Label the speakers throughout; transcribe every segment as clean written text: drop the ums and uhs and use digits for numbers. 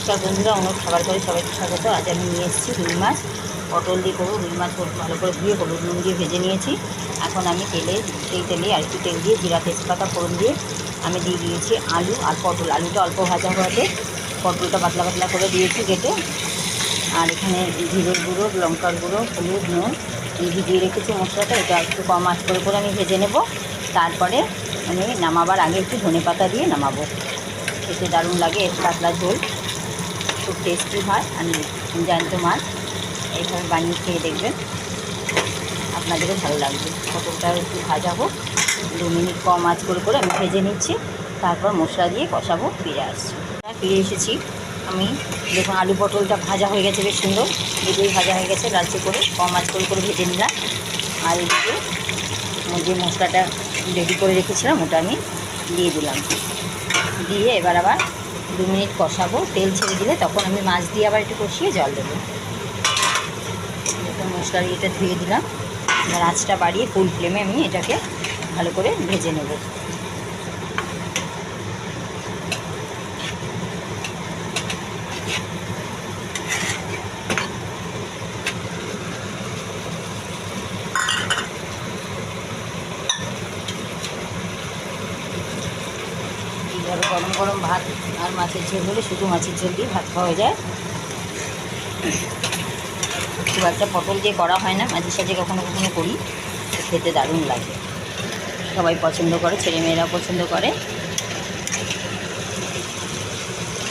Speaker 1: নমস্কার বন্ধুরা, অনেক খাবার করে সবাইকে স্বাগত। আজ আমি নিয়ে এসেছি রুই মাছ, পটল দিয়ে করবো। রুই মাছ ভালো করে ধুয়ে হলুদ নুন দিয়ে ভেজে নিয়েছি। এখন আমি তেলে আর একটু তেল দিয়ে জিরা তেজপাতা ফোড়ন দিয়ে আমি দিয়ে দিয়েছি আলু আর পটল। আলুটা অল্প ভাজা হওয়াতে পটলটা পাতলা পাতলা করে দিয়েছি কেটে। আর এখানে জিরের গুঁড়ো, লঙ্কার গুঁড়ো, হলুদ নুন ভিজিয়ে রেখেছি মশলাটা। এটা একটু কম আঁচ করে আমি ভেজে নেব। তারপরে আমি নামাবার আগে একটু ধনেপাতা দিয়ে নামাবো। খেতে দারুণ লাগে। এর পাতলা ঝোল খুব টেস্টি হয়। আমি জ্যান্ত মাছ এইভাবে বানিয়ে খেয়ে দেখবেন, আপনাদেরও ভালো লাগবে। পটলটা একটু ভাজা হোক, 2 মিনিট কম আঁচ করে আমি ভেজে নিচ্ছি। তারপর মশলা দিয়ে কষাবো। ফিরে এসেছি আমি। দেখুন আলু পটলটা ভাজা হয়ে গেছে, বেশ সুন্দর দুটোই ভাজা হয়ে গেছে। লালচে করে কম আঁচ করে ভেজে নিলাম। আর এদিকে যে মশলাটা রেডি করে রেখেছিলাম ওটা আমি দিয়ে দিলাম। দিয়ে এবার আবার 2 মিনিট কষাবো। তেল ছেড়ে দিলে তখন আমি মাছ দিয়ে আবার একটু কষিয়ে জল দেবো। দেখুন মশলার এটা ধুয়ে দিলাম। এবার আঁচটা বাড়িয়ে ফুল ফ্লেমে আমি এটাকে ভালো করে ভেজে নেব। এইভাবে গরম গরম ভাত আর মাছের ঝোল হলে শুধু মাছের ঝোল দিয়ে ভাত খাওয়া যায়। খুব একটা পটল দিয়ে করা হয় না, মাঝে সাঝে কখনো কখনো করি। খেতে দারুণ লাগে, সবাই পছন্দ করে, ছেলেমেয়েরাও পছন্দ করে।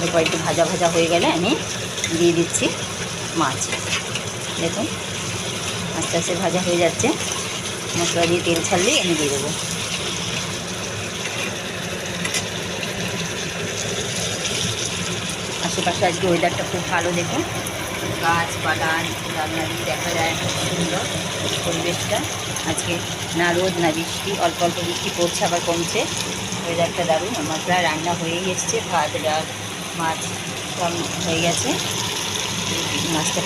Speaker 1: এরপর একটু ভাজা ভাজা হয়ে গেলে আমি দিয়ে দিচ্ছি মাছ। দেখুন আস্তে আস্তে ভাজা হয়ে যাচ্ছে। মশলা দিয়ে তেল ছাড়লেই আমি দিয়ে দেবো। আশেপাশে আজকে ওয়েদারটা খুব ভালো। দেখুন গাছপালা জানলা দিয়ে দেখা যায়, খুব সুন্দর পরিবেশটা। আজকে না রোদ না বৃষ্টি, অল্প অল্প বৃষ্টি পড়ছে আবার কমছে। ওয়েদারটা দারুণ। আমার প্রায় রান্না হয়েই এসছে। ভাত, ডাল, মাছ সব হয়ে গেছে। মাছটা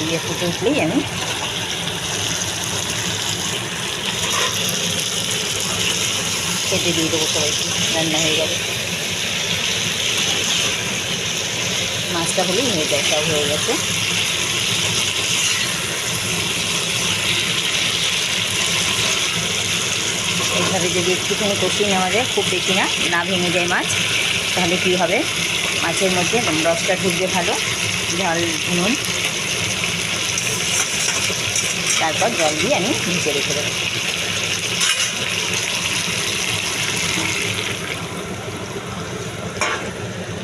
Speaker 1: দিয়ে ফুটে উঠলেই আমি খেতে দিয়ে দেবো সবাইকে। রান্না হয়ে গেলে মাছটা হলেই হয়ে যায়, সব হয়ে গেছে। এইভাবে যদি একটুখানি কষিয়ে নেওয়া যায়, খুব বেশি না ভেঙে যায় মাছ, তাহলে কী হবে, মাছের মধ্যে রসটা ঢুকবে ভালো। ঝাল নুন, তারপর জল দিয়ে আমি নিচে রেখে দেবো।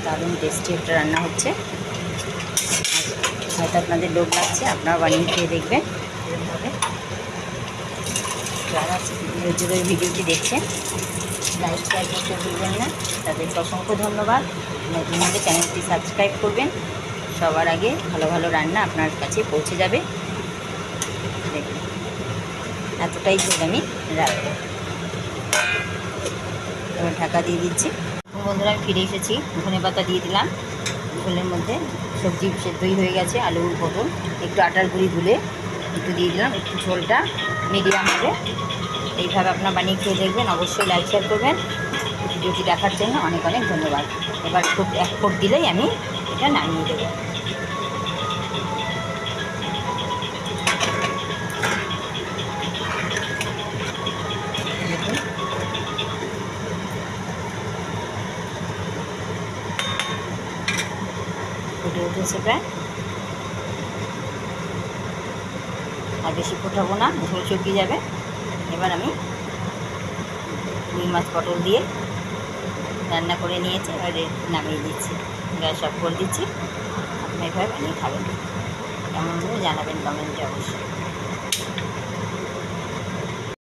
Speaker 1: দারুণ টেস্টি একটা রান্না হচ্ছে। হয়তো আপনাদের লোভ লাগছে, আপনারা বানিয়ে খেয়ে দেখবেন এরকমভাবে। যারা ইউটিউবের ভিডিওটি দেখছেন লাইক শেয়ার করতে ভুলবেন না, তাদেরকে অসংখ্য ধন্যবাদ। নতুন হলে চ্যানেলটি সাবস্ক্রাইব করবেন। সবার আগে ভালো ভালো রান্না আপনার কাছে পৌঁছে যাবে। দেখুন এতটাই ঝোল আমি রাখবো। এবার ঢাকা দিয়ে দিচ্ছি। বন্ধুরা আমি ফিরে এসেছি। ধনেপাতা দিয়ে দিলাম। ঝোলের মধ্যে সবজি সেদ্ধই হয়ে গেছে। আলু পটল একটু আটার গুঁড়ি গুলে একটু দিয়ে দিলাম। একটু ঝোলটা মিডিয়াম হবে। এইভাবে আপনারা বানিয়ে খেয়ে দেখবেন। অবশ্যই লাইক শেয়ার করবেন। ভিডিওটি দেখার জন্য অনেক অনেক ধন্যবাদ। এবার খুব 1 ফোঁট দিলেই আমি এটা নামিয়ে দেবো। দেখুন ফুটে উঠেছে প্রায়। আর বেশি ফোটাবো না, ঝোল শুকিয়ে যাবে। এবার আমি রুই মাছ পটল দিয়ে রান্না করে নিয়েছি। এবারে নামিয়ে দিচ্ছি, গ্যাস অফ করে দিচ্ছি। আপনি এভাবে বানিয়ে খাবেন। কেমন করে জানাবেন কমেন্টে অবশ্যই।